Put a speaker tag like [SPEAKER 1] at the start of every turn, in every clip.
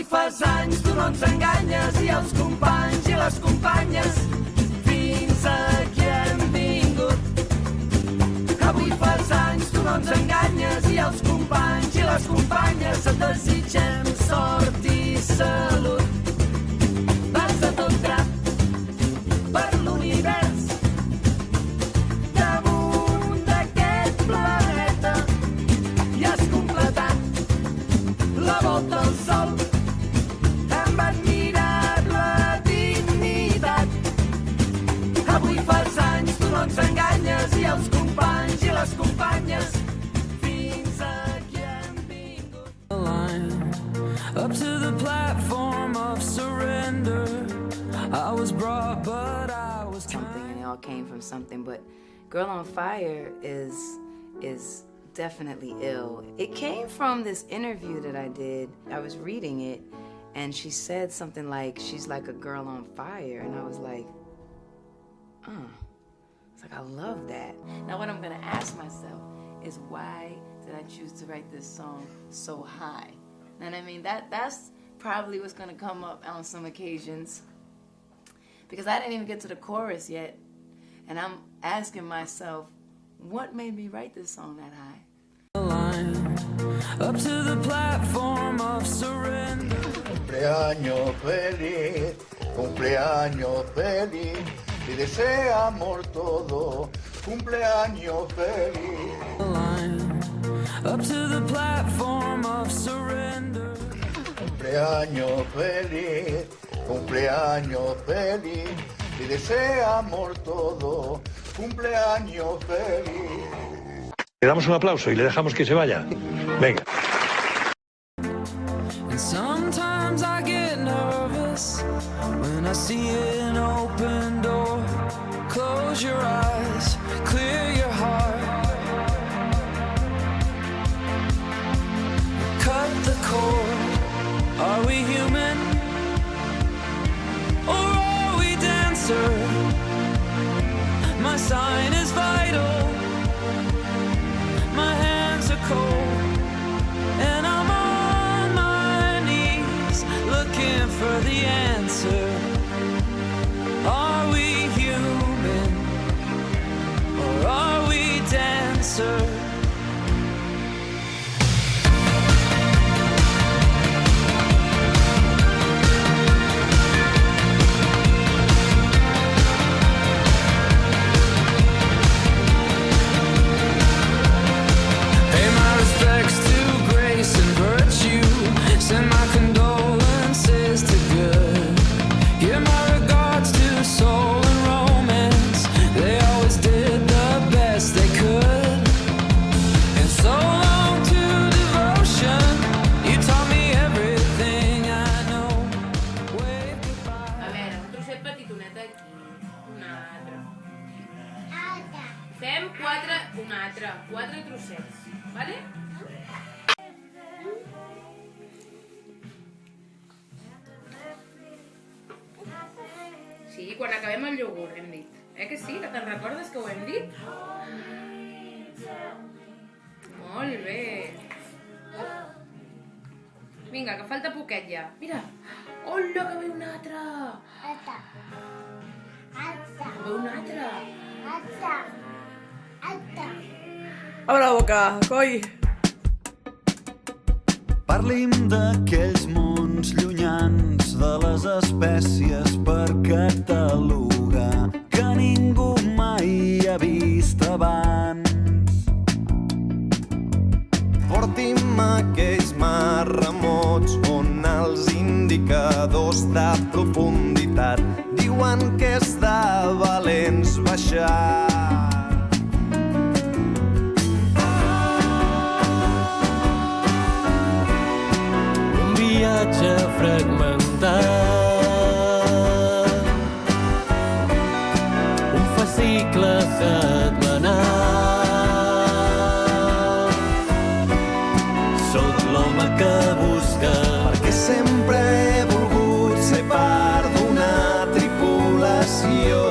[SPEAKER 1] fas anys, tu no ens enganyes, i els companys i les companyes, fins aquí hem vingut. Avui fas anys, tu no ens enganyes, i els companys i les companyes, et desitgem sort i salut. Vas a tot drap per l'univers, damunt d'aquest planeta, i has completat la volta al sol amb admirable dignitat. Avui fas anys, tu no ens enganyes, i els companys i les companyes, fins aquí hem vingut. Up to the platform of surrender, I was brought but I was
[SPEAKER 2] something, and it all came from something. But Girl on Fire is definitely ill. It came from this interview that I did. I was reading it, and she said something like, she's like a girl on fire, and I was like, it's like, I love that. Now what I'm gonna ask myself is, why did I choose to write this song so high? And I mean, that's probably what's gonna come up on some occasions, because I didn't even get to the chorus yet, and I'm asking myself, what made me write this song that high? Up to the platform of surrender.
[SPEAKER 3] Cumpleaños feliz, cumpleaños feliz, y desea amor todo, cumpleaños feliz. Up to the platform of surrender. Cumpleaños feliz, cumpleaños feliz, y desea amor todo, cumpleaños feliz.
[SPEAKER 4] Le damos un aplauso y le dejamos que se vaya. Venga.
[SPEAKER 1] And sometimes I get nervous when I see an open door. Close your eyes, clear your heart. Cut the cord. Are we human? Or are we dancer? My sign is vital. My hands are cold, and I'm on my knees looking for the answer. Are we human, or are we dancer?
[SPEAKER 5] Fem quatre trossets, vale? Sí, quan acabem el iogurt, hem dit. Que sí? Que te'n recordes que ho hem dit? Molt bé. Vinga, que falta poquet ja. Mira! Hola, que ve un altre! Ve un altre!
[SPEAKER 6] Obre la boca, coi!
[SPEAKER 7] Parlim d'aquells mons llunyans, de les espècies per catalogar, que ningú mai ha vist abans. Porti'm aquells mars remots on els indicadors de profunditat diuen que és de valents baixar.
[SPEAKER 1] Viatge fragmentat, un fascicle setmanal. Soc l'home que busca,
[SPEAKER 7] perquè sempre he volgut ser part d'una tripulació,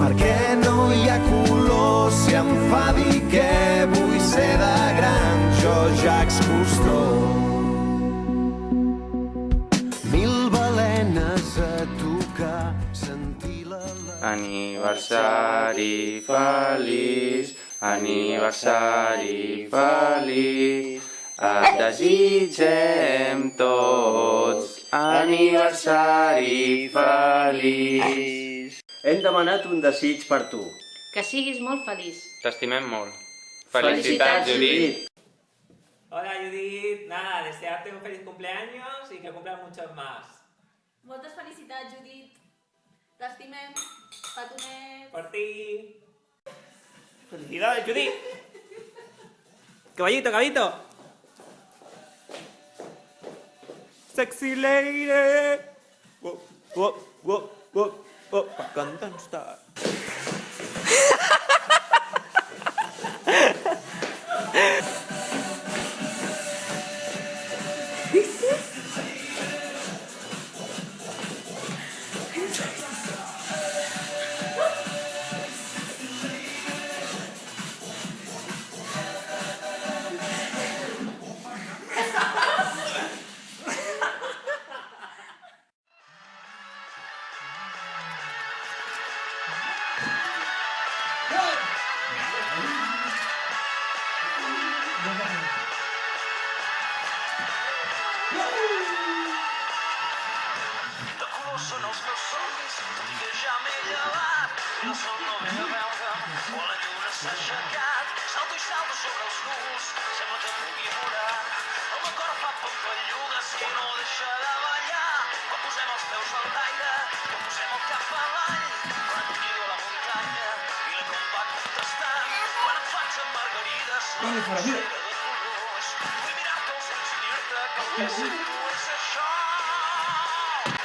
[SPEAKER 7] perquè no hi ha color si em fa dir que vull ser de gran, jo Jacques Cousteau.
[SPEAKER 8] Aniversari feliç, aniversari feliç, et desitgem tots aniversari feliç.
[SPEAKER 9] Hem demanat un desig per tu.
[SPEAKER 5] Que siguis molt feliç.
[SPEAKER 8] T'estimem molt.
[SPEAKER 5] Felicitats,
[SPEAKER 8] Judit.
[SPEAKER 10] Hola Judit, nada, desearte un feliz cumpleaños y que cumplan muchos más.
[SPEAKER 11] Moltes felicitats, Judit. T'estimem, petonet.
[SPEAKER 10] Por ti. Felicidades, Judit. Caballito, caballito. Sexy lady. Whoa, whoa, whoa, whoa, whoa. Gangnam Style.
[SPEAKER 1] Són els meus somnis, tot i que ja m'he llevat. I el sol no ve a veure'm, quan la lluna s'ha aixecat. Salto i salto sobre els núvols, sembla que pugui volar. El meu cor fa pampallugues i no deixa de ballar. Quan posem els peus al l'aire, quan posem el cap avall. Quan et miro a la muntanya i la com va contestant. Quan et faig amb margarides, la cera de colors. Vull mirar-te als ulls i dir-te que el que sento és això.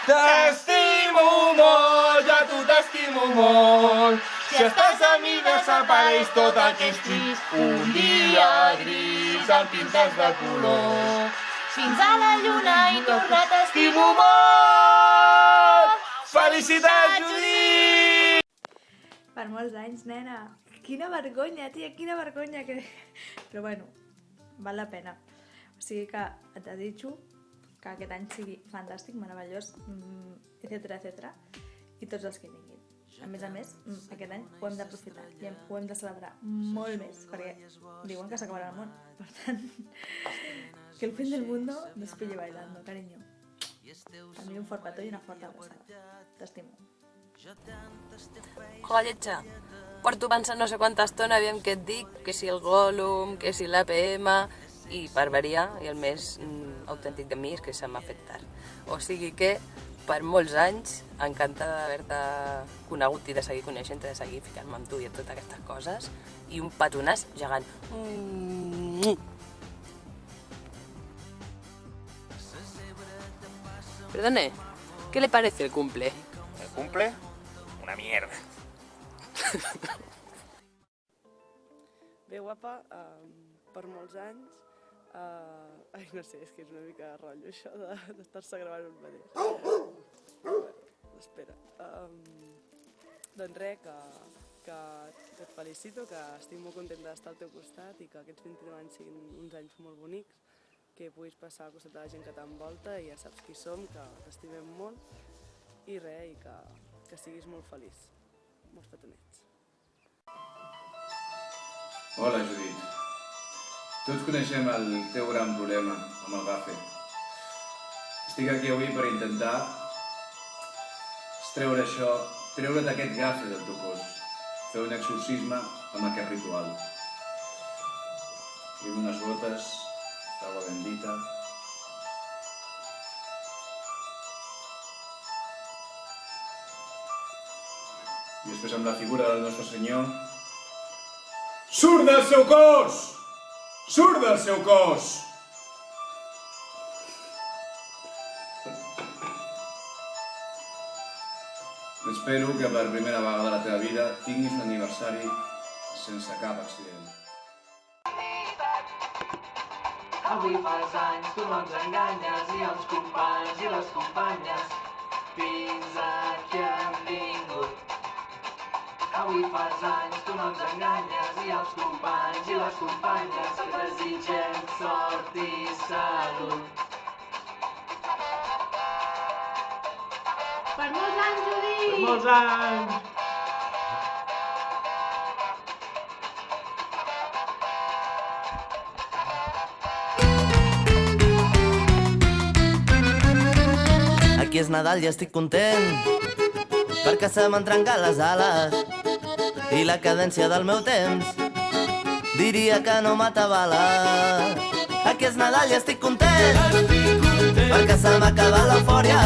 [SPEAKER 8] T'estimo molt, ja tu t'estimo molt. Si estàs a mi desapareix tot el que és trist. Un dia gris el pintes de color.
[SPEAKER 11] Fins a la lluna i torna,
[SPEAKER 8] T'estimo molt! Felicitats, Judit!
[SPEAKER 6] Per molts anys, nena. Quina vergonya, tia, quina vergonya. Però bueno, val la pena. O sigui que et desitjo que aquest any sigui fantàstic, meravellós, etcètera, etcètera, i tots els que vinguin. A més, aquest any ho hem d'aprofitar i ho hem de celebrar molt més, perquè diuen que s'acabarà el món. Per tant, que el fin del mundo nos pille bailando, cariño. A mi un fort petó i una forta abraçada. T'estimo.
[SPEAKER 12] Hola, lletja. Porto pensant no sé quanta estona, aviam què et dic, que si el Gollum, que si l'APM, i per variar, i el més autèntic de mi és que se m'ha fet tard. O sigui que, per molts anys, encantada d'haver-te conegut i de seguir coneixent-te, de seguir ficant-me amb tu i totes aquestes coses, i un petonàs gegant. Perdone, ¿qué le parece el cumple?
[SPEAKER 13] ¿El cumple? Una mierda.
[SPEAKER 6] Bé, guapa, per molts anys, ai, no sé, és que és una mica de rotllo això d'estar-se gravant un mateix. Espera. Doncs res, que et felicito, que estic molt contenta d'estar al teu costat i que aquests 29 anys siguin uns anys molt bonics, que puguis passar al costat de la gent que t'envolta i ja saps qui som, que t'estimem molt i res, i que siguis molt feliç. Molts petonets.
[SPEAKER 14] Hola, Judit. Tots coneixem el teu gran problema amb el gafe. Estic aquí avui per intentar treure't aquest gafe del teu cos, fer un exorcisme amb aquest ritual. Fem unes gotes d'aigua bendita. I després amb la figura del nostre Senyor, surt del seu cos! Surt del seu cos! Espero que per primera vegada de la teva vida tinguis un aniversari sense cap accident.
[SPEAKER 1] Avui fas anys, tu no ens enganyes, i els companys i les companyes fins aquí han vingut. Avui fas anys, tu no ens enganyes, i els companys i les companyes que desitgem sort i salut.
[SPEAKER 11] Per molts anys, Judit!
[SPEAKER 10] Per molts anys!
[SPEAKER 15] Aquí és Nadal i estic content, perquè se m'han trencat les ales i la cadència del meu temps diria que no m'atabala. Aquí és Nadal i estic content, perquè se m'ha acabat l'eufòria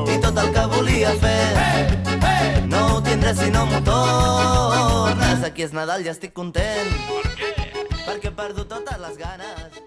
[SPEAKER 15] i tot el que volia fer no ho tindré si no m'ho tornes. Aquí és Nadal i estic content, perquè he perdut totes les ganes